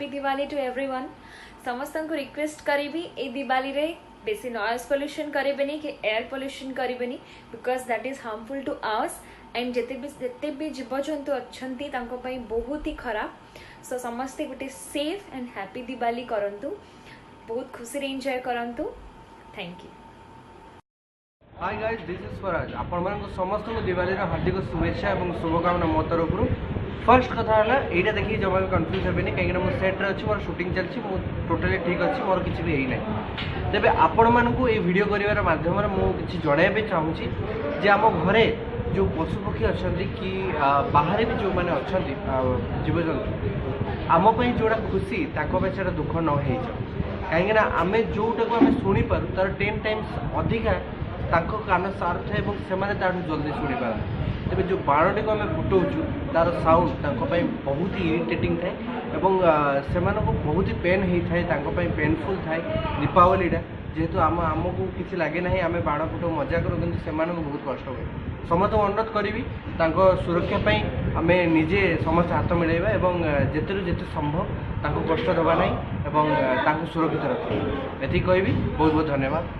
Happy Diwali to everyone. समस्त को request करी ए दिवाली रे बेसी नॉइज पोल्यूशन करेबेनी कि एयर पोल्यूशन करेबेनी because that is harmful to ours and जिते भी जीवजंतु अच्छंती तांको पई बहुत ही खराब। सो समस्ते गोटे सेफ एंड हैप्पी दिवाली करंतु, बहुत खुशी रे एंजॉय करंतु। Thank you. Hi guys, this is Swaraj. आपण मानक समस्त को दिवाली रो हार्दिक शुभेच्छा और शुभकामना मो तरफ। फर्स्ट कथा है यहाँ देखिए जमा भी कन्फ्यूज हेनी कहीं मो सेट्रे अच्छी मोर शूटिंग चलती टोटाली ठीक अच्छी मोर किसी भी ना। तेज आपण मानक ये वीडियो कर माध्यम मुझे जनवाई चाहूँगी जे आम घरे जो पशुपक्षी अच्छा कि बाहर भी जो मैंने अच्छा जीवजंतु आमपाई जोड़ा खुशी से दुख न हो कहीं आम जोटा को आम शुणिपार तार 10 टाइम्स अधिका कान सार्फ है से जल्दी शुणी पार। तेज जो बाणटी को आम फुटाऊँ तार साउंड बहुत ही इरिटेटिंग थाए से बहुत ही पेन होता है पेनफुल थाए। दीपावलीटा जेहेतु आमको किसी लगे ना आम बाण फुटाऊ मजा करूँ कि से बहुत कष्ट हुए। समस्त अनुरोध करी सुरक्षापी आम निजे समस्त हाथ मिलैबा और जिते संभव कष्ट देवा ना सुरक्षित रखा। ये कहबी बहुत बहुत धन्यवाद।